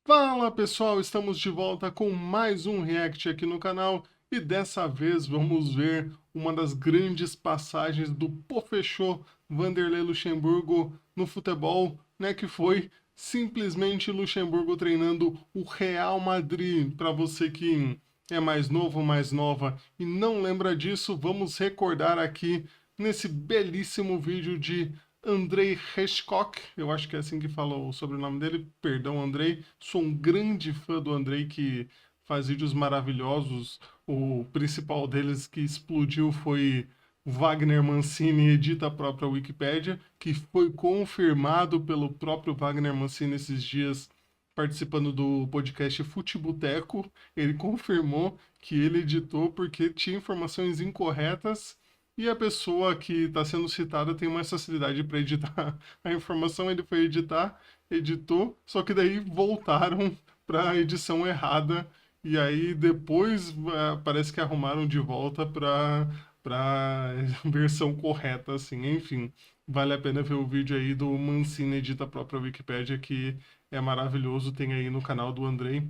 Fala pessoal, estamos de volta com mais um react aqui no canal e dessa vez vamos ver uma das grandes passagens do Pofechô Vanderlei Luxemburgo no futebol, né, que foi simplesmente Luxemburgo treinando o Real Madrid. Para você que é mais novo, mais nova e não lembra disso, vamos recordar aqui nesse belíssimo vídeo de Andrei Hitchcock, eu acho que é assim que fala o sobrenome dele, perdão Andrei, sou um grande fã do Andrei que faz vídeos maravilhosos, o principal deles que explodiu foi Wagner Mancini edita a própria Wikipédia, que foi confirmado pelo próprio Wagner Mancini esses dias participando do podcast Futeboteco, ele confirmou que ele editou porque tinha informações incorretas e a pessoa que está sendo citada tem mais facilidade para editar a informação. Ele foi editar, editou, só que daí voltaram para a edição errada. E aí depois parece que arrumaram de volta para versão correta, assim. Enfim, vale a pena ver o vídeo aí do Mancini edita a própria Wikipédia, que é maravilhoso. Tem aí no canal do Andrei,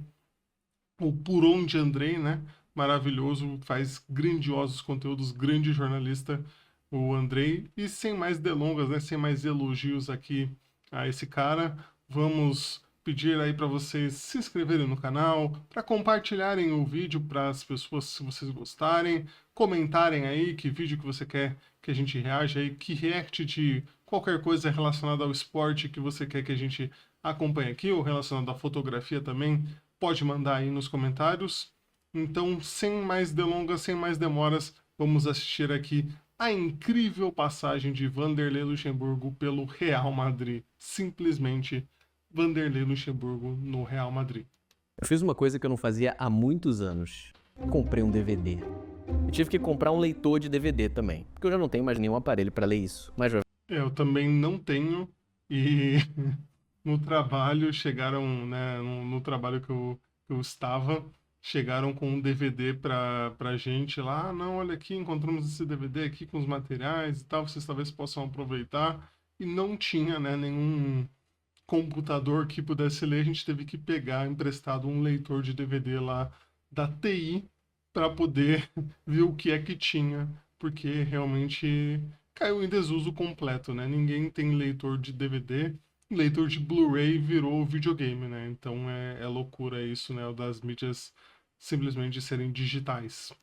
o Por Onde Andrei, né? Maravilhoso, faz grandiosos conteúdos, grande jornalista, o Andrei. E sem mais delongas, né? Sem mais elogios aqui a esse cara, vamos pedir aí para vocês se inscreverem no canal, para compartilharem o vídeo para as pessoas, se vocês gostarem, comentarem aí que vídeo que você quer que a gente reaja aí, que react de qualquer coisa relacionada ao esporte que você quer que a gente acompanhe aqui, ou relacionado à fotografia também, pode mandar aí nos comentários. Então, sem mais delongas, sem mais demoras, vamos assistir aqui a incrível passagem de Vanderlei Luxemburgo pelo Real Madrid. Simplesmente Vanderlei Luxemburgo no Real Madrid. Eu fiz uma coisa que eu não fazia há muitos anos. Comprei um DVD. Eu tive que comprar um leitor de DVD também, porque eu já não tenho mais nenhum aparelho para ler isso. Mas eu também não tenho, e no trabalho chegaram, né, no trabalho que eu estava, chegaram com um DVD pra gente lá. Ah, não, olha aqui, encontramos esse DVD aqui com os materiais e tal, vocês talvez possam aproveitar. E não tinha, né, nenhum computador que pudesse ler, a gente teve que pegar emprestado um leitor de DVD lá da TI para poder ver o que é que tinha, porque realmente caiu em desuso completo, né? Ninguém tem leitor de DVD, leitor de Blu-ray virou videogame, né? Então é loucura isso, né? O das mídias simplesmente serem digitais.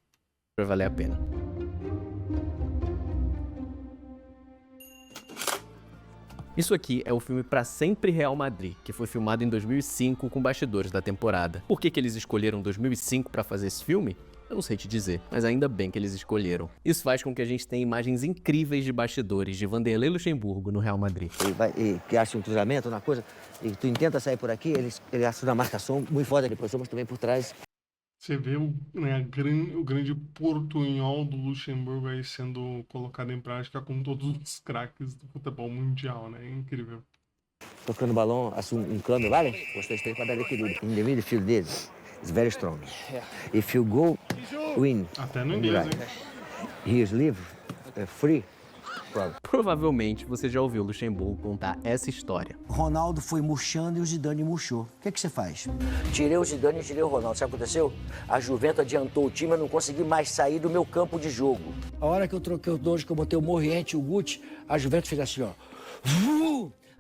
vai valer a pena. Isso aqui é o filme Pra Sempre Real Madrid, que foi filmado em 2005 com bastidores da temporada. Por que eles escolheram 2005 para fazer esse filme? Eu não sei te dizer, mas ainda bem que eles escolheram. Isso faz com que a gente tenha imagens incríveis de bastidores de Vanderlei Luxemburgo no Real Madrid. Que acha um cruzamento, uma coisa, e tu intenta sair por aqui, ele acha uma marcação muito forte depois, mas também por trás. Você vê o grande portunhol do Luxemburgo aí sendo colocado em prática com todos os craques do futebol mundial, né? É incrível. Tocando o balão, um câmbio, vale? Vocês têm para dar equilíbrio. In the midfield deles, is very strong. If you go win, Até no inglês, hein? he is live free. Provavelmente você já ouviu Luxemburgo contar essa história. Ronaldo foi murchando e o Zidane murchou. O que você faz? Tirei o Zidane e tirei o Ronaldo. Sabe o que aconteceu? A Juventus adiantou o time, eu não consegui mais sair do meu campo de jogo. A hora que eu troquei os dois, que eu botei o Moriente e o Guti, a Juventus fez assim, ó.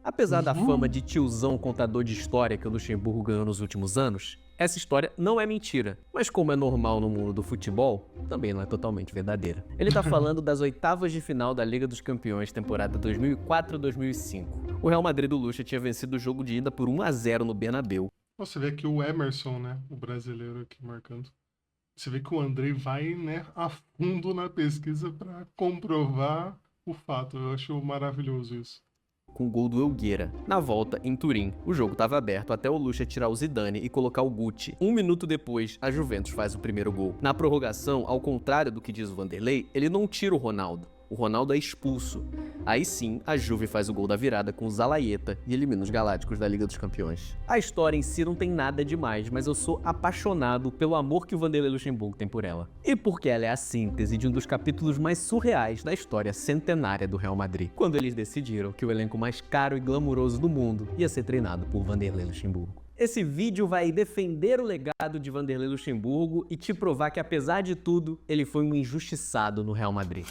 Apesar da fama de tiozão contador de história que o Luxemburgo ganhou nos últimos anos, essa história não é mentira, mas como é normal no mundo do futebol, também não é totalmente verdadeira. Ele tá falando das oitavas de final da Liga dos Campeões, temporada 2004-2005. O Real Madrid do Luxa tinha vencido o jogo de ida por 1-0 no Bernabéu. Você vê aqui o Emerson, né, o brasileiro aqui marcando. Você vê que o Andrei vai, né, a fundo na pesquisa para comprovar o fato. Eu acho maravilhoso isso. Com o gol do Elgueira. Na volta, em Turim, o jogo estava aberto até o Lucha tirar o Zidane e colocar o Guti. Um minuto depois, a Juventus faz o primeiro gol. Na prorrogação, ao contrário do que diz o Vanderlei, ele não tira o Ronaldo. O Ronaldo é expulso. Aí sim, a Juve faz o gol da virada com o Zalaeta e elimina os Galácticos da Liga dos Campeões. A história em si não tem nada demais, mas eu sou apaixonado pelo amor que o Vanderlei Luxemburgo tem por ela. E porque ela é a síntese de um dos capítulos mais surreais da história centenária do Real Madrid, quando eles decidiram que o elenco mais caro e glamuroso do mundo ia ser treinado por Vanderlei Luxemburgo. Esse vídeo vai defender o legado de Vanderlei Luxemburgo e te provar que, apesar de tudo, ele foi um injustiçado no Real Madrid.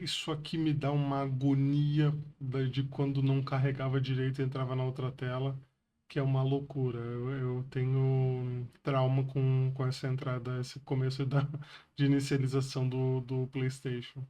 Isso aqui me dá uma agonia de quando não carregava direito e entrava na outra tela, que é uma loucura. Eu tenho trauma com essa entrada, esse começo de inicialização do PlayStation.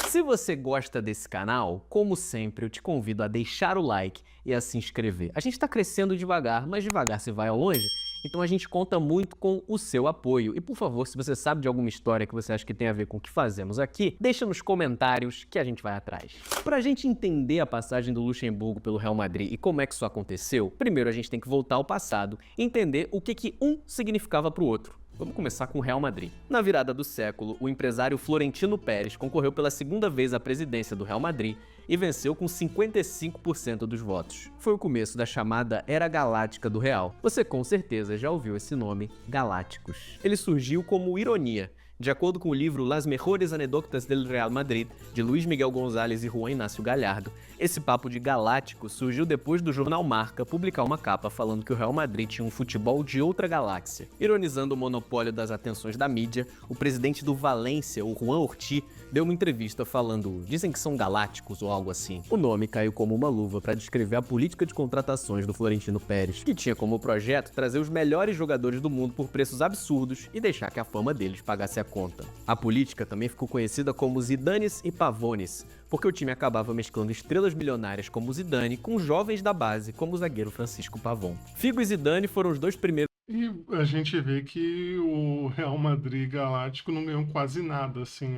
Se você gosta desse canal, como sempre, eu te convido a deixar o like e a se inscrever. A gente está crescendo devagar, mas devagar se vai ao longe, então a gente conta muito com o seu apoio. E por favor, se você sabe de alguma história que você acha que tem a ver com o que fazemos aqui, deixa nos comentários que a gente vai atrás. Para a gente entender a passagem do Luxemburgo pelo Real Madrid e como é que isso aconteceu, primeiro a gente tem que voltar ao passado e entender o que um significava para o outro. Vamos começar com o Real Madrid. Na virada do século, o empresário Florentino Pérez concorreu pela segunda vez à presidência do Real Madrid e venceu com 55% dos votos. Foi o começo da chamada Era Galáctica do Real. Você com certeza já ouviu esse nome, Galácticos. Ele surgiu como ironia. De acordo com o livro Las Mejores Anécdotas del Real Madrid, de Luís Miguel González e Juan Inácio Galhardo, esse papo de galáctico surgiu depois do jornal Marca publicar uma capa falando que o Real Madrid tinha um futebol de outra galáxia. Ironizando o monopólio das atenções da mídia, o presidente do Valência, o Juan Ortí, deu uma entrevista falando "dizem que são galácticos" ou algo assim. O nome caiu como uma luva para descrever a política de contratações do Florentino Pérez, que tinha como projeto trazer os melhores jogadores do mundo por preços absurdos e deixar que a fama deles pagasse a conta. A política também ficou conhecida como Zidanes e Pavones, porque o time acabava mesclando estrelas milionárias como Zidane com jovens da base como o zagueiro Francisco Pavón. Figo e Zidane foram os dois primeiros. E a gente vê que o Real Madrid Galáctico não ganhou quase nada, assim,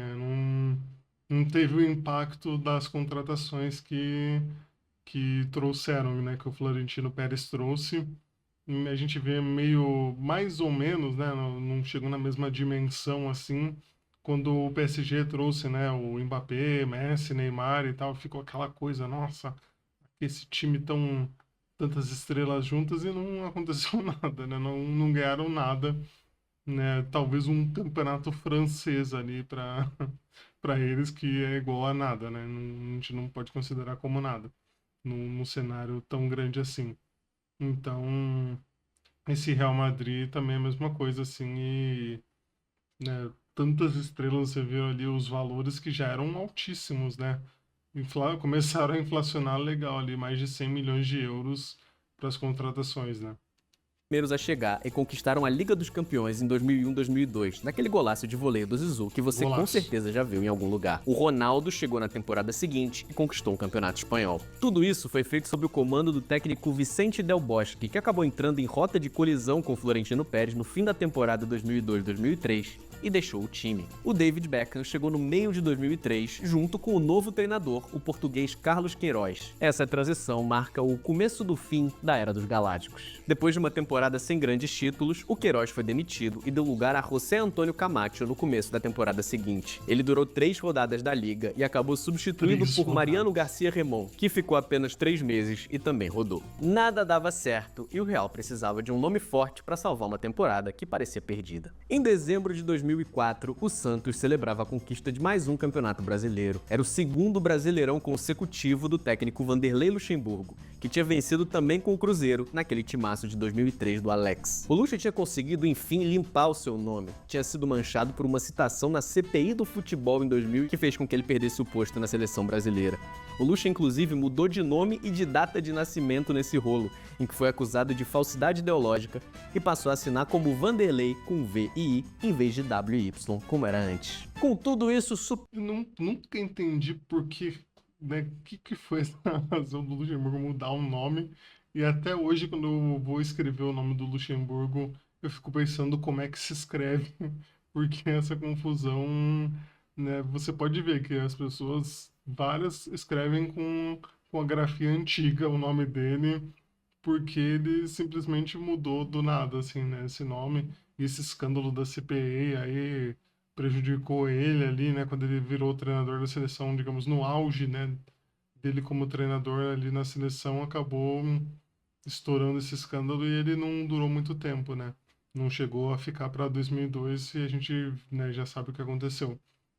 não teve o impacto das contratações que trouxeram, né, que o Florentino Pérez trouxe. A gente vê meio, mais ou menos, né, não chegou na mesma dimensão, assim, quando o PSG trouxe, né, o Mbappé, Messi, Neymar e tal, ficou aquela coisa, nossa, esse time tantas estrelas juntas e não aconteceu nada, né? Não ganharam nada, né? Talvez um campeonato francês ali para eles que é igual a nada, né? A gente não pode considerar como nada num cenário tão grande assim. Então, esse Real Madrid também é a mesma coisa assim e, né, tantas estrelas, você viu ali os valores que já eram altíssimos, né? Começaram a inflacionar legal ali, mais de 100 milhões de euros para as contratações, né? A chegar e conquistaram a Liga dos Campeões em 2001-2002, naquele golaço de voleio do Zizou que você com certeza já viu em algum lugar. O Ronaldo chegou na temporada seguinte e conquistou um campeonato espanhol. Tudo isso foi feito sob o comando do técnico Vicente Del Bosque, que acabou entrando em rota de colisão com Florentino Pérez no fim da temporada 2002-2003 e deixou o time. O David Beckham chegou no meio de 2003 junto com o novo treinador, o português Carlos Queiroz. Essa transição marca o começo do fim da Era dos Galácticos. Depois de uma temporada sem grandes títulos, o Queiroz foi demitido e deu lugar a José Antônio Camacho no começo da temporada seguinte. Ele durou 3 rodadas da Liga e acabou substituído por Mariano Garcia Remón, que ficou apenas 3 meses e também rodou. Nada dava certo e o Real precisava de um nome forte para salvar uma temporada que parecia perdida. Em dezembro de 2004, o Santos celebrava a conquista de mais um campeonato brasileiro. Era o segundo brasileirão consecutivo do técnico Vanderlei Luxemburgo, que tinha vencido também com o Cruzeiro naquele timaço de 2003 do Alex. O Lucha tinha conseguido, enfim, limpar o seu nome. Tinha sido manchado por uma citação na CPI do futebol em 2000 que fez com que ele perdesse o posto na seleção brasileira. O Lucha, inclusive, mudou de nome e de data de nascimento nesse rolo, em que foi acusado de falsidade ideológica e passou a assinar como Vanderlei com V e I em vez de W e Y, como era antes. Com tudo isso, Nunca entendi por que, né, que foi essa razão do Luxemburgo mudar o nome. E até hoje, quando eu vou escrever o nome do Luxemburgo, eu fico pensando como é que se escreve, porque essa confusão, né, você pode ver que as pessoas, várias, escrevem com a grafia antiga o nome dele, porque ele simplesmente mudou do nada, assim, né, esse nome. E esse escândalo da CPI aí prejudicou ele ali, né, quando ele virou treinador da seleção, digamos, no auge, né, dele como treinador ali na seleção acabou estourando esse escândalo e ele não durou muito tempo, né? Não chegou a ficar para 2002 e a gente, né, já sabe o que aconteceu.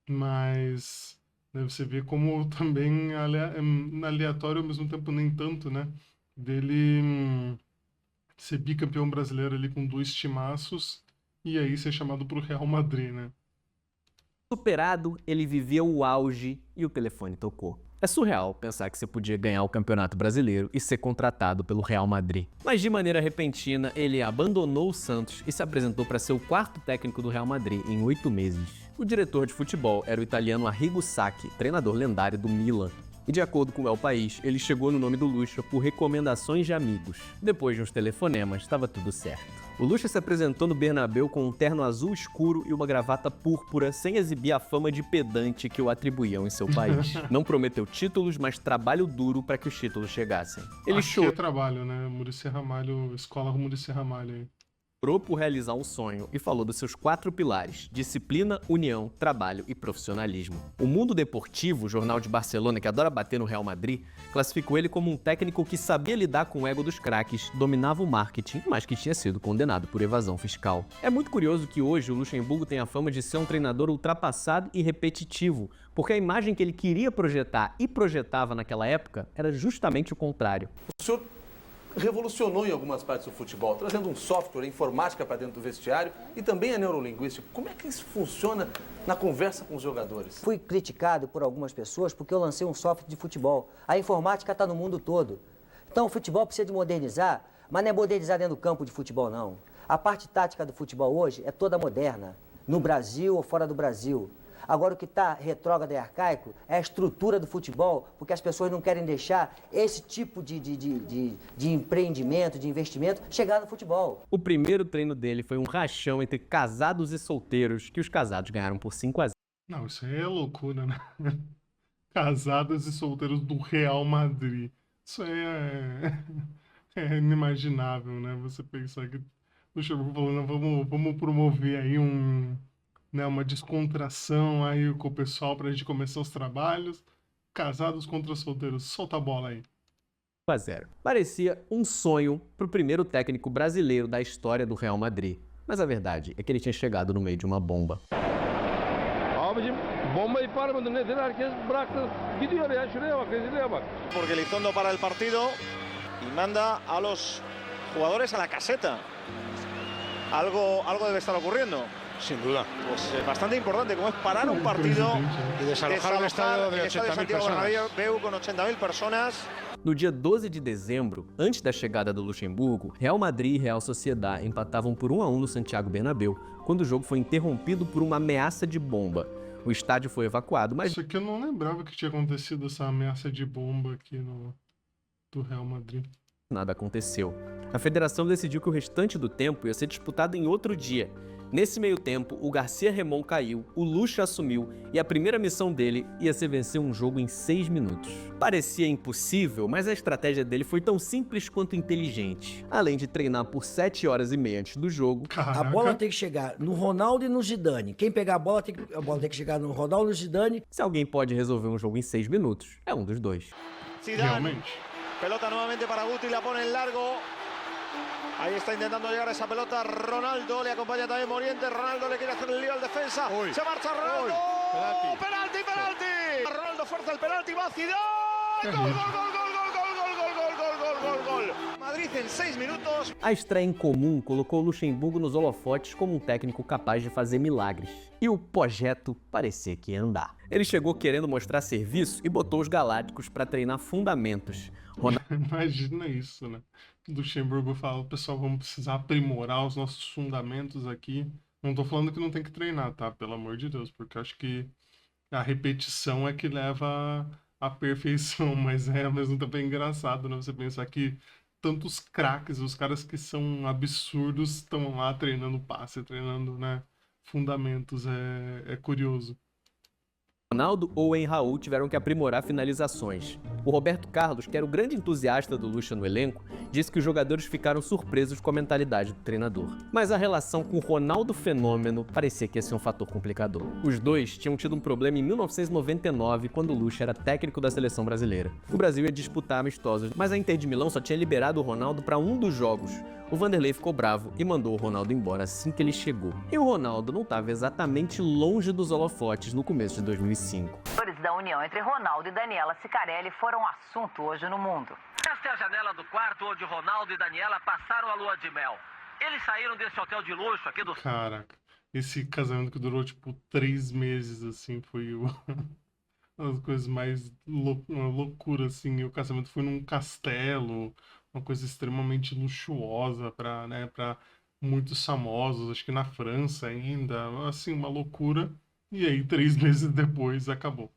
Mas, né, você vê como também aleatório, ao mesmo tempo nem tanto, né? Dele ser bicampeão brasileiro ali com 2 timaços e aí ser chamado pro Real Madrid, né? Superado, ele vivia o auge e o telefone tocou. É surreal pensar que você podia ganhar o Campeonato Brasileiro e ser contratado pelo Real Madrid. Mas de maneira repentina, ele abandonou o Santos e se apresentou para ser o quarto técnico do Real Madrid em 8 meses. O diretor de futebol era o italiano Arrigo Sacchi, treinador lendário do Milan. E de acordo com o El País, ele chegou no nome do Lucha por recomendações de amigos. Depois de uns telefonemas, estava tudo certo. O Lucha se apresentou no Bernabéu com um terno azul escuro e uma gravata púrpura, sem exibir a fama de pedante que o atribuíam em seu país. Não prometeu títulos, mas trabalho duro para que os títulos chegassem. Ele Aqui é trabalho, né? Muricy Ramalho, escola Muricy Ramalho aí. chorou por realizar um sonho e falou dos seus 4 pilares: disciplina, união, trabalho e profissionalismo. O Mundo Deportivo, jornal de Barcelona que adora bater no Real Madrid, classificou ele como um técnico que sabia lidar com o ego dos craques, dominava o marketing, mas que tinha sido condenado por evasão fiscal. É muito curioso que hoje o Luxemburgo tem a fama de ser um treinador ultrapassado e repetitivo, porque a imagem que ele queria projetar e projetava naquela época era justamente o contrário. O senhor revolucionou em algumas partes do futebol, trazendo um software, informática para dentro do vestiário e também a neurolinguística. Como é que isso funciona na conversa com os jogadores? Fui criticado por algumas pessoas porque eu lancei um software de futebol. A informática está no mundo todo. Então o futebol precisa de modernizar, mas não é modernizar dentro do campo de futebol, não. A parte tática do futebol hoje é toda moderna, no Brasil ou fora do Brasil. Agora, o que está retrógrado e arcaico é a estrutura do futebol, porque as pessoas não querem deixar esse tipo de empreendimento, de investimento, chegar no futebol. O primeiro treino dele foi um rachão entre casados e solteiros, que os casados ganharam por 5-0. Não, isso aí é loucura, né? Casados e solteiros do Real Madrid. Isso aí é inimaginável, né? Você pensar que o Luxemburgo falou, não, vamos promover aí uma descontração aí com o pessoal pra gente começar os trabalhos. Casados contra solteiros. Solta a bola aí. 1-0. Parecia um sonho para o primeiro técnico brasileiro da história do Real Madrid. Mas a verdade é que ele tinha chegado no meio de uma bomba. Abicim bombayı parmadın nedir? Herkes bıraktı. Gidiyor ya şuraya bak, rezilliğe bak. Porque Elizondo para el partido y manda a los jugadores a la caseta. Algo debe estar ocurriendo. Sin duda. Pues bastante importante, como es parar un partido Y desalojar un estadio de 80.000 Santiago personas. Bernabéu con 80.000 personas. No dia 12 de dezembro, antes da chegada do Luxemburgo, Real Madrid e Real Sociedad empatavam por 1-1 no Santiago Bernabéu, quando o jogo foi interrompido por uma ameaça de bomba. O estádio foi evacuado, mas Isso aqui eu não lembrava que tinha acontecido essa ameaça de bomba aqui do Real Madrid. nada aconteceu. A federação decidiu que o restante do tempo ia ser disputado em outro dia. Nesse meio tempo, o Garcia Remón caiu, o Lucha assumiu e a primeira missão dele ia ser vencer um jogo em 6 minutos. Parecia impossível, mas a estratégia dele foi tão simples quanto inteligente. Além de treinar por 7 horas e meia antes do jogo, Caraca. A bola tem que chegar no Ronaldo e no Zidane. Quem pegar a bola tem que chegar no Ronaldo e no Zidane. se alguém pode resolver um jogo em 6 minutos, é um dos dois. Zidane, Realmente. pelota nuevamente para Guti, la pone en largo. Ahí está intentando llegar esa pelota Ronaldo, le acompaña también Morientes, Ronaldo le quiere hacer el lío al defensa, se marcha Ronaldo, penalti, Ronaldo fuerza el penalti, va Zidane, gol, Madrid en 6 minutos. A estreia em comum colocou o Luxemburgo nos holofotes como um técnico capaz de fazer milagres. E o projeto parecia que ia andar. Ele chegou querendo mostrar serviço e botou os galácticos para treinar fundamentos. Imagina isso, né? Luxemburgo fala, pessoal, vamos precisar aprimorar os nossos fundamentos aqui. Não tô falando que não tem que treinar, tá? Pelo amor de Deus, porque eu acho que a repetição é que leva à perfeição, mas é ao mesmo tempo engraçado, né? Você pensar que tantos craques, os caras que são absurdos, estão lá treinando passe, treinando, né, fundamentos, é curioso. Ronaldo ou em Raul tiveram que aprimorar finalizações. O Roberto Carlos, que era o grande entusiasta do Lucha no elenco, disse que os jogadores ficaram surpresos com a mentalidade do treinador. Mas a relação com o Ronaldo Fenômeno parecia que ia ser um fator complicador. Os dois tinham tido um problema em 1999, quando o Lucha era técnico da seleção brasileira. O Brasil ia disputar amistosos, mas a Inter de Milão só tinha liberado o Ronaldo para um dos jogos. O Vanderlei ficou bravo e mandou o Ronaldo embora assim que ele chegou. E o Ronaldo não estava exatamente longe dos holofotes no começo de 2005. Os da união entre Ronaldo e Daniela Sicarelli foram assunto hoje no mundo. Esta é a janela do quarto onde Ronaldo e Daniela passaram a lua de mel. Eles saíram desse hotel de luxo aqui do... Caraca, esse casamento que durou tipo 3 meses, assim, foi uma das coisas mais uma loucura, assim. O casamento foi num castelo, uma coisa extremamente luxuosa para, né, para muitos famosos, acho que na França ainda, assim, uma loucura. E aí, 3 meses depois, acabou.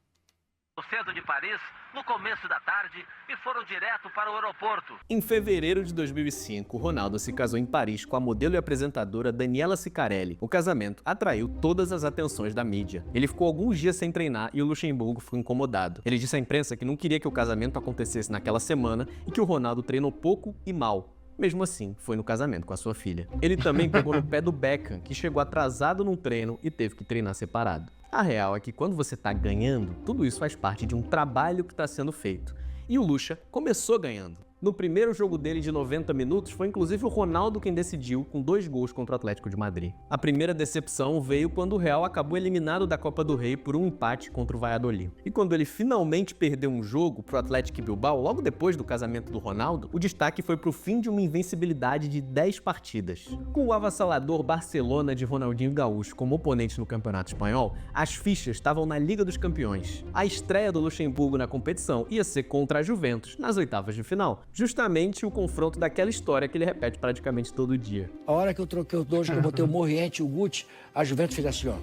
No centro de Paris, no começo da tarde, e foram direto para o aeroporto. Em fevereiro de 2005, Ronaldo se casou em Paris com a modelo e apresentadora Daniela Sicarelli. O casamento atraiu todas as atenções da mídia. Ele ficou alguns dias sem treinar e o Luxemburgo ficou incomodado. Ele disse à imprensa que não queria que o casamento acontecesse naquela semana e que o Ronaldo treinou pouco e mal. Mesmo assim, foi no casamento com a sua filha. Ele também pegou no pé do Beckham, que chegou atrasado num treino e teve que treinar separado. A real é que quando você tá ganhando, tudo isso faz parte de um trabalho que está sendo feito. E o Lucha começou ganhando. No primeiro jogo dele de 90 minutos, foi inclusive o Ronaldo quem decidiu com 2 gols contra o Atlético de Madrid. A primeira decepção veio quando o Real acabou eliminado da Copa do Rei por um empate contra o Valladolid. E quando ele finalmente perdeu um jogo pro Atlético Bilbao, logo depois do casamento do Ronaldo, o destaque foi pro fim de uma invencibilidade de 10 partidas. Com o avassalador Barcelona de Ronaldinho Gaúcho como oponente no Campeonato Espanhol, as fichas estavam na Liga dos Campeões. A estreia do Luxemburgo na competição ia ser contra a Juventus, nas oitavas de final. Justamente o confronto daquela história que ele repete praticamente todo dia. A hora que eu troquei os dois, que eu botei o Moriente e o Guti, a Juventus fez assim, ó.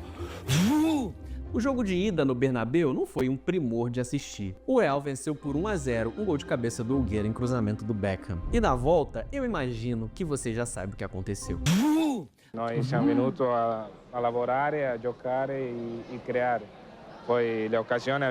O jogo de ida no Bernabéu não foi um primor de assistir. O Real venceu por 1-0, um gol de cabeça do Huguera em cruzamento do Beckham. E na volta, eu imagino que você já sabe o que aconteceu. Nós siamo venuti a lavorare, a giocare e criare. Poi le occasioni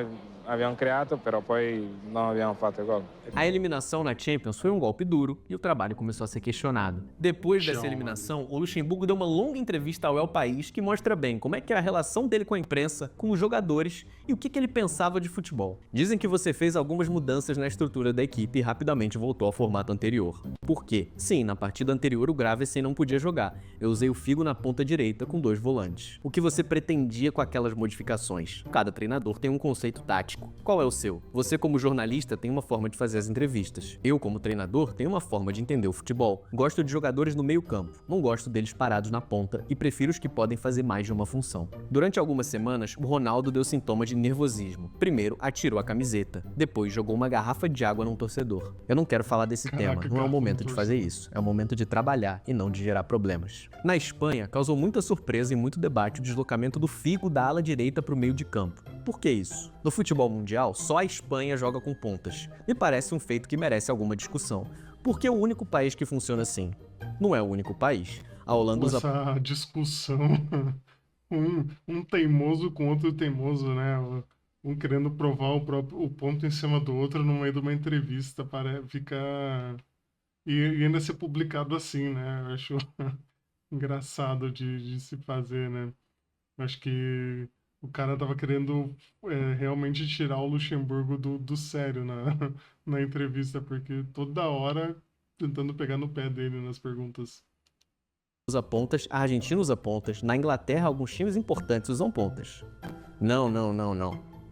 abbiamo creato, però poi não abbiamo fatto gol. A eliminação na Champions foi um golpe duro e o trabalho começou a ser questionado. Depois dessa eliminação, o Luxemburgo deu uma longa entrevista ao El País que mostra bem como é que é a relação dele com a imprensa, com os jogadores e o que ele pensava de futebol. Dizem que você fez algumas mudanças na estrutura da equipe e rapidamente voltou ao formato anterior. Por quê? Sim, na partida anterior o Gravesen não podia jogar. Eu usei o Figo na ponta direita com 2 volantes. O que você pretendia com aquelas modificações? Cada treinador tem um conceito tático. Qual é o seu? Você, como jornalista, tem uma forma de fazer as entrevistas. Eu, como treinador, tenho uma forma de entender o futebol. Gosto de jogadores no meio-campo, não gosto deles parados na ponta e prefiro os que podem fazer mais de uma função. Durante algumas semanas, o Ronaldo deu sintomas de nervosismo. Primeiro, atirou a camiseta. Depois, jogou uma garrafa de água num torcedor. Eu não quero falar desse tema, não é o momento de fazer isso. É o momento de trabalhar e não de gerar problemas. Na Espanha, causou muita surpresa e muito debate o deslocamento do Figo da ala direita para o meio de campo. Por que isso? No futebol mundial, só a Espanha joga com pontas. Me parece um feito que merece alguma discussão. Por que o único país que funciona assim? Não é o único país. A Holanda usa... Essa discussão, um teimoso com outro teimoso, né? Um querendo provar o ponto em cima do outro no meio de uma entrevista, para ficar... E ainda ser publicado assim, né? Eu acho engraçado de se fazer, né? Acho que o cara tava querendo realmente tirar o Luxemburgo do sério na entrevista, porque toda hora tentando pegar no pé dele nas perguntas. Usa pontas, a Argentina usa pontas, na Inglaterra alguns times importantes usam pontas. Não.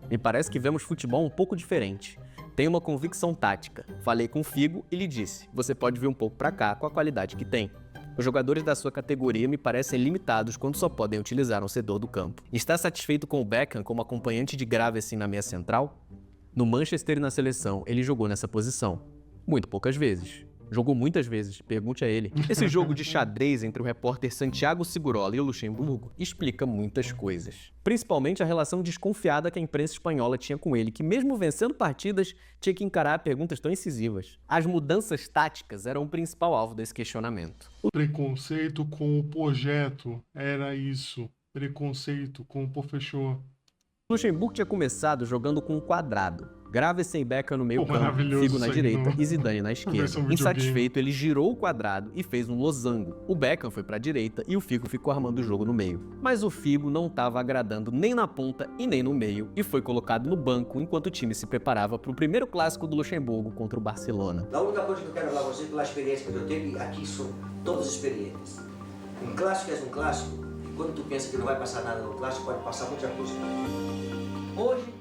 Me parece que vemos futebol um pouco diferente. Tem uma convicção tática. Falei com o Figo e lhe disse, você pode vir um pouco pra cá com a qualidade que tem. Os jogadores da sua categoria me parecem limitados quando só podem utilizar um cedor do campo. Está satisfeito com o Beckham como acompanhante de Gravesen na meia central? No Manchester e na seleção, ele jogou nessa posição. Muito poucas vezes. Jogou muitas vezes, pergunte a ele. Esse jogo de xadrez entre o repórter Santiago Segurola e o Luxemburgo explica muitas coisas. Principalmente a relação desconfiada que a imprensa espanhola tinha com ele, que mesmo vencendo partidas, tinha que encarar perguntas tão incisivas. As mudanças táticas eram o principal alvo desse questionamento. O preconceito com o projeto era isso. Preconceito com o professor. Luxemburgo tinha começado jogando com um quadrado. Graves sem Beckham no meio campo, Figo na direita e Zidane na esquerda. Insatisfeito, ele girou o quadrado e fez um losango. O Beckham foi pra direita e o Figo ficou armando o jogo no meio. Mas o Figo não estava agradando nem na ponta e nem no meio e foi colocado no banco enquanto o time se preparava para o primeiro clássico do Luxemburgo contra o Barcelona. A única coisa que eu quero falar a você, pela experiência que eu tenho, e aqui são todas experiências. Um clássico é um clássico, e quando tu pensa que não vai passar nada no clássico, pode passar muita coisa. Hoje,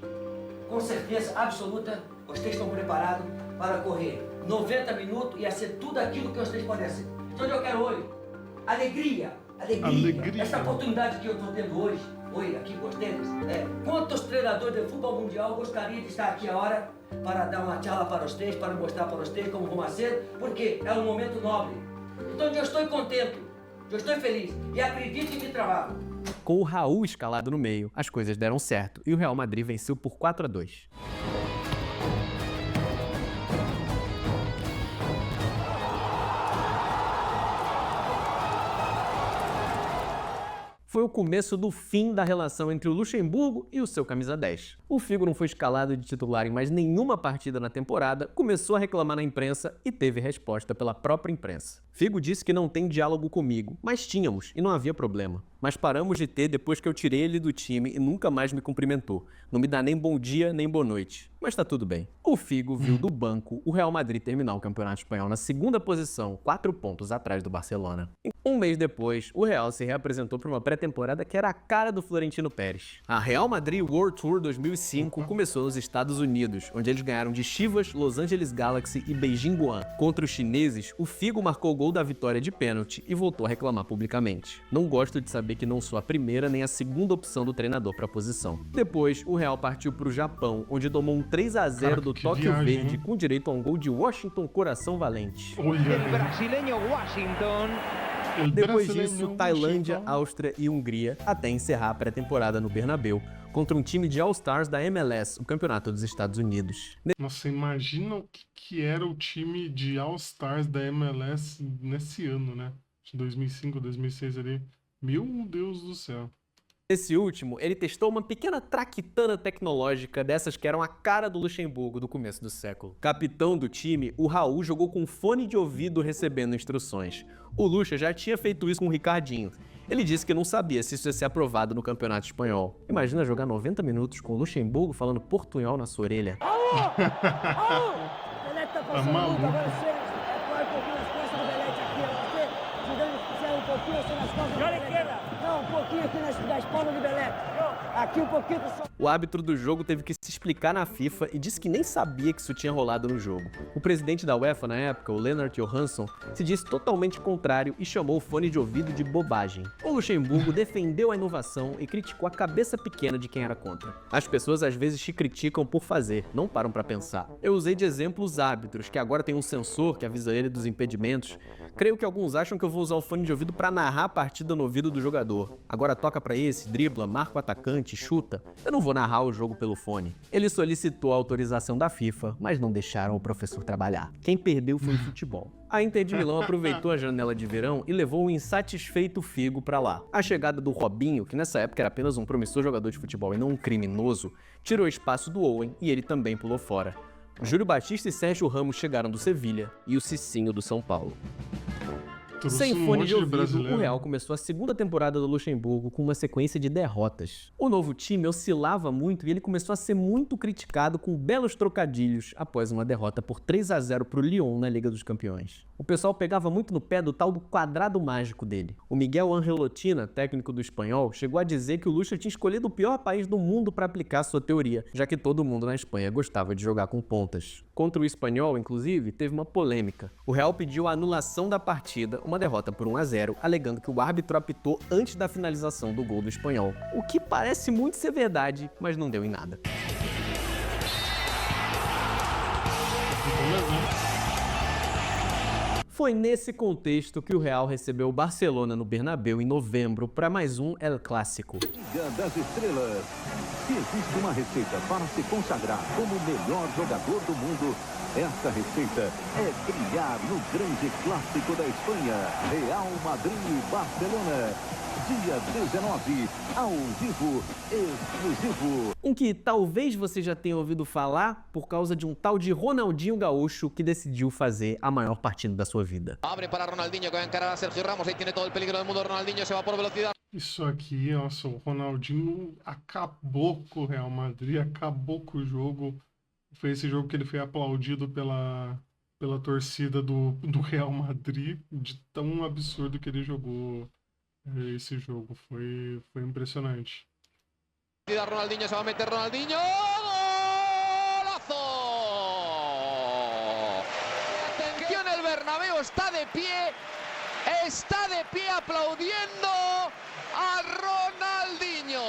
com certeza absoluta, vocês estão preparados para correr 90 minutos e a ser tudo aquilo que vocês podem ser. Então eu quero hoje alegria. Essa oportunidade que eu estou tendo hoje aqui com vocês, quantos treinadores de futebol mundial gostariam de estar aqui a hora para dar uma charla para vocês, para mostrar para vocês como vamos ser, porque é um momento nobre. Então eu estou contente, eu estou feliz e acredito em meu trabalho. Com o Raul escalado no meio, as coisas deram certo e o Real Madrid venceu por 4-2. Foi o começo do fim da relação entre o Luxemburgo e o seu camisa 10. O Figo não foi escalado de titular em mais nenhuma partida na temporada, começou a reclamar na imprensa e teve resposta pela própria imprensa. Figo disse que não tem diálogo comigo, mas tínhamos e não havia problema. Mas paramos de ter depois que eu tirei ele do time e nunca mais me cumprimentou. Não me dá nem bom dia, nem boa noite. Mas tá tudo bem. O Figo viu do banco o Real Madrid terminar o Campeonato Espanhol na segunda posição, 4 pontos atrás do Barcelona. Um mês depois, o Real se reapresentou para uma pré-temporada que era a cara do Florentino Pérez. A Real Madrid World Tour 2005 começou nos Estados Unidos, onde eles ganharam de Chivas, Los Angeles Galaxy e Beijing Guan. Contra os chineses, o Figo marcou o gol da vitória de pênalti e voltou a reclamar publicamente. Não gosto de saber que não sou a primeira nem a segunda opção do treinador para a posição. Depois, o Real partiu para o Japão, onde tomou um 3-0 do Tóquio Verde, com direito a um gol de Washington Coração Valente. Depois disso, Tailândia, Áustria e Hungria, até encerrar a pré-temporada no Bernabéu, contra um time de All-Stars da MLS, o campeonato dos Estados Unidos. Nossa, imagina o que era o time de All-Stars da MLS nesse ano, né? De 2005, 2006 ali. Meu Deus do céu. Esse último, ele testou uma pequena traquitana tecnológica dessas que eram a cara do Luxemburgo do começo do século. Capitão do time, o Raul jogou com fone de ouvido recebendo instruções. O Luxa já tinha feito isso com o Ricardinho. Ele disse que não sabia se isso ia ser aprovado no Campeonato Espanhol. Imagina jogar 90 minutos com o Luxemburgo falando portunhol na sua orelha. Belete tá passando muito, agora você apoia um pouquinho nas costas do Belete aqui, você jogando um pouquinho assim nas costas do Belete. Não, um pouquinho aqui na espalda do Belete. Aqui um pouquinho só. O árbitro do jogo teve que se explicar na FIFA e disse que nem sabia que isso tinha rolado no jogo. O presidente da UEFA na época, o Lennart Johansson, se disse totalmente contrário e chamou o fone de ouvido de bobagem. O Luxemburgo defendeu a inovação e criticou a cabeça pequena de quem era contra. As pessoas às vezes te criticam por fazer, não param pra pensar. Eu usei de exemplo os árbitros, que agora tem um sensor que avisa ele dos impedimentos. Creio que alguns acham que eu vou usar o fone de ouvido pra narrar a partida no ouvido do jogador. Agora toca pra esse, dribla, marca o atacante, chuta. Eu não vou narrar o jogo pelo fone. Ele solicitou a autorização da FIFA, mas não deixaram o professor trabalhar. Quem perdeu foi o futebol. A Inter de Milão aproveitou a janela de verão e levou o insatisfeito Figo pra lá. A chegada do Robinho, que nessa época era apenas um promissor jogador de futebol e não um criminoso, tirou espaço do Owen e ele também pulou fora. Júlio Batista e Sérgio Ramos chegaram do Sevilha e o Cicinho do São Paulo. Sem fone de ouvido, o Real começou a segunda temporada do Luxemburgo com uma sequência de derrotas. O novo time oscilava muito e ele começou a ser muito criticado com belos trocadilhos após uma derrota por 3-0 para o Lyon na Liga dos Campeões. O pessoal pegava muito no pé do tal do quadrado mágico dele. O Miguel Ángel Lotina, técnico do Espanhol, chegou a dizer que o Luxa tinha escolhido o pior país do mundo para aplicar sua teoria, já que todo mundo na Espanha gostava de jogar com pontas. Contra o Espanhol, inclusive, teve uma polêmica. O Real pediu a anulação da partida, uma derrota por 1-0, alegando que o árbitro apitou antes da finalização do gol do Espanhol. O que parece muito ser verdade, mas não deu em nada. Foi nesse contexto que o Real recebeu o Barcelona no Bernabéu em novembro para mais um El Clássico. Liga das Estrelas. Se existe uma receita para se consagrar como o melhor jogador do mundo, essa receita é brilhar no grande clássico da Espanha, Real Madrid e Barcelona. Dia 19, ao vivo, exclusivo. Um que talvez você já tenha ouvido falar por causa de um tal de Ronaldinho Gaúcho que decidiu fazer a maior partida da sua vida. Abre para Ronaldinho que vai encarar a Sergio Ramos, aí tem todo o peligro do mundo, Ronaldinho se vai por velocidade. Isso aqui, nossa, o Ronaldinho acabou com o Real Madrid, acabou com o jogo. Foi esse jogo que ele foi aplaudido pela torcida do Real Madrid, de tão absurdo que ele jogou esse jogo. Foi impressionante. Ronaldinho se vai meter, Ronaldinho! Golazo! Atención, el Bernabéu está de pie aplaudiendo a Ronaldinho.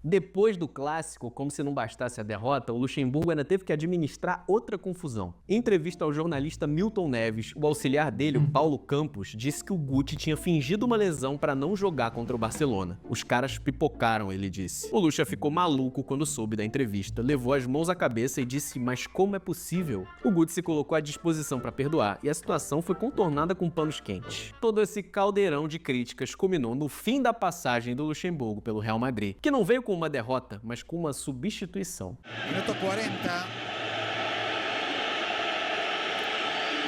Depois do clássico, como se não bastasse a derrota, o Luxemburgo ainda teve que administrar outra confusão. Em entrevista ao jornalista Milton Neves, o auxiliar dele, o Paulo Campos, disse que o Guti tinha fingido uma lesão para não jogar contra o Barcelona. Os caras pipocaram, ele disse. O Luxa ficou maluco quando soube da entrevista, levou as mãos à cabeça e disse: mas como é possível? O Guti se colocou à disposição para perdoar e a situação foi contornada com panos quentes. Todo esse caldeirão de críticas culminou no fim da passagem do Luxemburgo pelo Real Madrid, que não veio com uma derrota, mas com uma substituição. Minuto 40.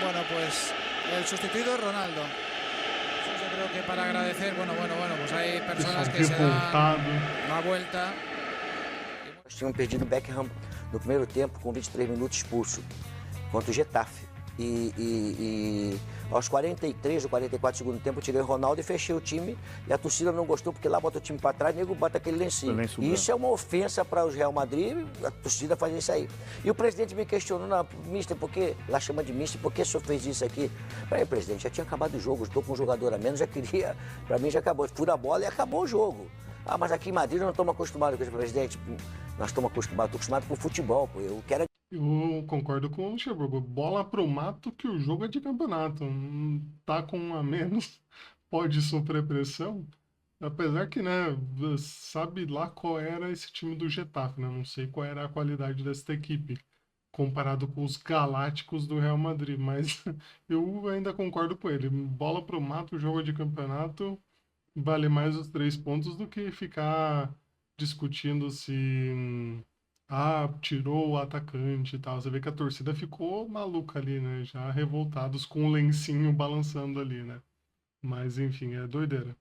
Bueno, pues el sustituido es Ronaldo. Yo creo que para agradecer, bueno, pues hay personas que se dan una vuelta. Nós tínhamos perdido o Beckham no primeiro tempo com 23 minutos expulso contra o Getafe. E aos 43 ou 44 do segundo tempo eu tirei o Ronaldo e fechei o time, e a torcida não gostou porque lá bota o time para trás e o nego bota aquele lencinho. E isso é uma ofensa para os Real Madrid, a torcida fazer isso aí. E o presidente me questionou: não, mister, por que, lá chama de mister, por que o senhor fez isso aqui? Peraí, presidente, já tinha acabado o jogo, estou com um jogador a menos, já queria, para mim já acabou, fura a bola e acabou o jogo. Ah, mas aqui em Madrid eu não estamos acostumados com isso, presidente. Nós estamos acostumados, estou acostumado com o futebol, pô. Eu quero. Eu concordo com o Luxemburgo. Bola pro mato que o jogo é de campeonato. Tá com um a menos, pode sofrer pressão. Apesar que, né, sabe lá qual era esse time do Getafe, né? Não sei qual era a qualidade dessa equipe comparado com os galácticos do Real Madrid, mas eu ainda concordo com ele. Bola pro mato, jogo é de campeonato, vale mais os 3 pontos do que ficar discutindo se tirou o atacante e tal. Você vê que a torcida ficou maluca ali, né? Já revoltados com o lencinho balançando ali, né? Mas enfim, é doideira.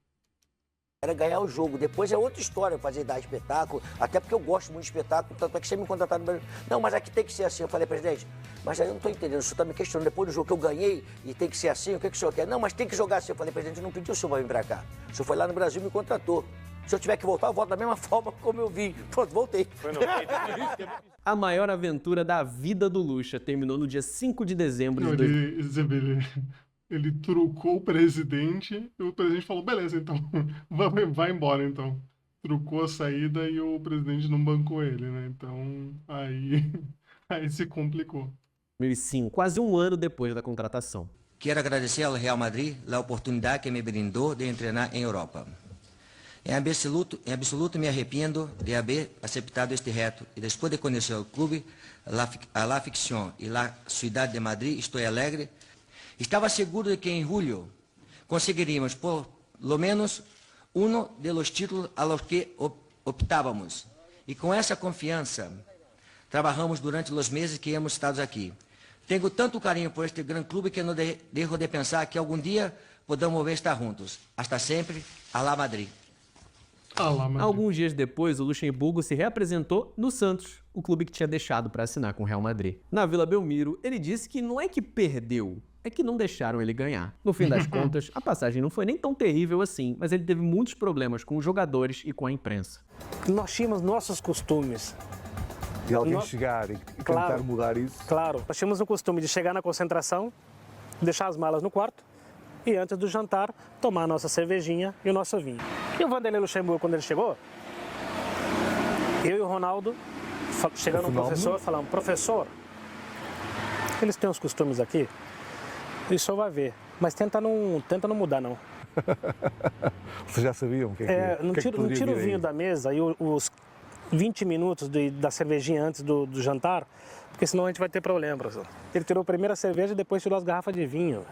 Era ganhar o jogo. Depois é outra história, dar espetáculo. Até porque eu gosto muito de espetáculo, tanto é que você me contrataram no Brasil. Não, mas aqui tem que ser assim. Eu falei, presidente, mas aí eu não estou entendendo. O senhor está me questionando. Depois do jogo que eu ganhei e tem que ser assim, o que o senhor quer? Não, mas tem que jogar assim. Eu falei, presidente, eu não pedi o senhor para vir para cá. O senhor foi lá no Brasil e me contratou. Se eu tiver que voltar, eu volto da mesma forma como eu vim. Pronto, voltei. A maior aventura da vida do Luxa terminou no dia 5 de dezembro de 2000. Ele trucou o presidente e o presidente falou: beleza, então, vai embora, então. Trucou a saída e o presidente não bancou ele, né? Então, aí se complicou. 2005, quase um ano depois da contratação. Quero agradecer ao Real Madrid a oportunidade que me brindou de treinar em Europa. Em absoluto me arrependo de haber aceitado este reto e depois de conhecer o clube, a afición e a cidade de Madrid, estou alegre. Estava seguro de que em julho conseguiríamos por lo menos um dos títulos a los que optávamos. E com essa confiança, trabalhamos durante os meses que hemos estado aqui. Tenho tanto carinho por este grande clube que não deixo de pensar que algum dia podamos volver a estar juntos. Hasta sempre, Alá Madrid. Alguns dias depois, o Luxemburgo se reapresentou no Santos, o clube que tinha deixado para assinar com o Real Madrid. Na Vila Belmiro, ele disse que não é que perdeu, é que não deixaram ele ganhar. No fim das contas, a passagem não foi nem tão terrível assim, mas ele teve muitos problemas com os jogadores e com a imprensa. Nós tínhamos nossos costumes. E alguém chegar e tentar mudar isso? Claro, nós tínhamos o costume de chegar na concentração, deixar as malas no quarto e antes do jantar tomar a nossa cervejinha e o nosso vinho. E o Vanderlei Luxemburgo, quando ele chegou, eu e o Ronaldo, chegando no professor, falamos: professor, eles têm uns costumes aqui, e o senhor vai ver, Mas tenta não mudar, não. Vocês já sabiam o que é que Não tira o vinho da mesa e os 20 minutos da cervejinha antes do jantar, porque senão a gente vai ter problema, professor. Ele tirou a primeira cerveja e depois tirou as garrafas de vinho.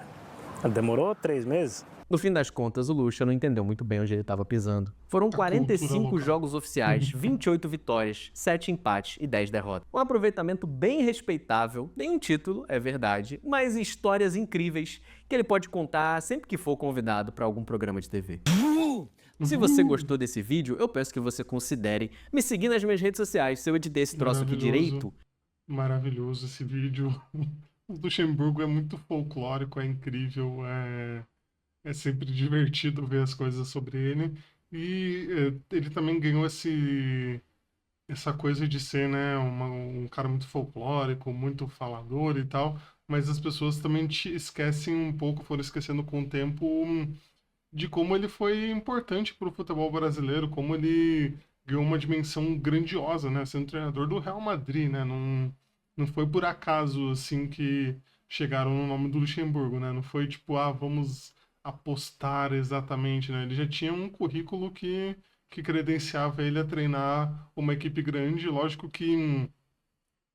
Demorou 3 meses. No fim das contas, o Lucha não entendeu muito bem onde ele estava pisando. Foram 45 jogos oficiais, 28 vitórias, 7 empates e 10 derrotas. Um aproveitamento bem respeitável, nenhum título, é verdade, mas histórias incríveis que ele pode contar sempre que for convidado para algum programa de TV. Se você gostou desse vídeo, eu peço que você considere me seguir nas minhas redes sociais. Se eu editei esse troço aqui direito... Maravilhoso esse vídeo. O Luxemburgo é muito folclórico, é incrível, é sempre divertido ver as coisas sobre ele. E ele também ganhou essa coisa de ser, né, um cara muito folclórico, muito falador e tal, mas as pessoas também esquecem um pouco, foram esquecendo com o tempo de como ele foi importante para o futebol brasileiro, como ele ganhou uma dimensão grandiosa, né, sendo treinador do Real Madrid, né, não foi por acaso, assim, que chegaram no nome do Luxemburgo, né, não foi tipo, vamos apostar exatamente, né, ele já tinha um currículo que credenciava ele a treinar uma equipe grande. Lógico que,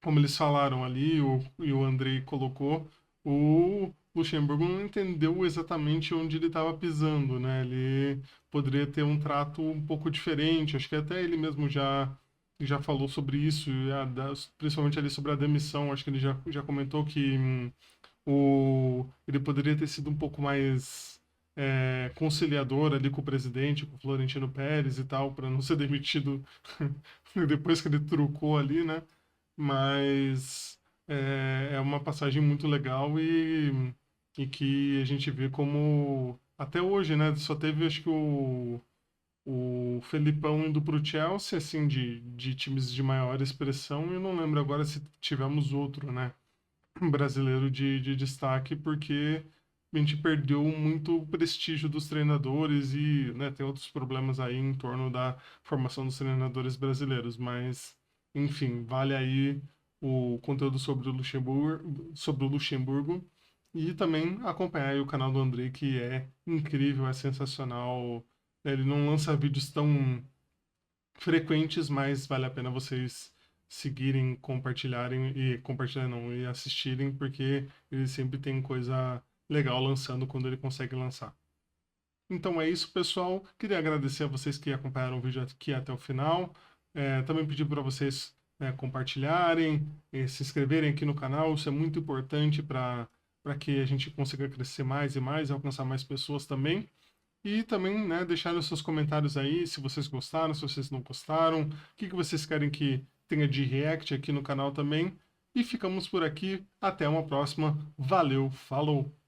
como eles falaram ali, e o Andrei colocou, o Luxemburgo não entendeu exatamente onde ele estava pisando, né? Ele poderia ter um trato um pouco diferente. Acho que até ele mesmo já falou sobre isso, principalmente ali sobre a demissão. Acho que ele já comentou que ele poderia ter sido um pouco mais conciliador ali com o presidente, com o Florentino Pérez e tal, para não ser demitido depois que ele trucou ali, né? Mas é uma passagem muito legal e que a gente vê como até hoje, né? Só teve, acho que o Felipão indo para o Chelsea, assim, de times de maior expressão, e eu não lembro agora se tivemos outro, né? Brasileiro de destaque, porque a gente perdeu muito o prestígio dos treinadores e, né, tem outros problemas aí em torno da formação dos treinadores brasileiros, mas, enfim, vale aí o conteúdo sobre o Luxemburgo e também acompanhar aí o canal do Andrei, que é incrível, é sensacional. Ele não lança vídeos tão frequentes, mas vale a pena vocês seguirem, compartilharem e assistirem, porque ele sempre tem coisa legal lançando quando ele consegue lançar. Então é isso, pessoal. Queria agradecer a vocês que acompanharam o vídeo aqui até o final. Também pedir para vocês compartilharem, se inscreverem aqui no canal. Isso é muito importante para que a gente consiga crescer mais e mais, alcançar mais pessoas também. E também, né, deixar os seus comentários aí, se vocês gostaram, se vocês não gostaram, o que vocês querem que tenha de react aqui no canal também. E ficamos por aqui. Até uma próxima. Valeu, falou!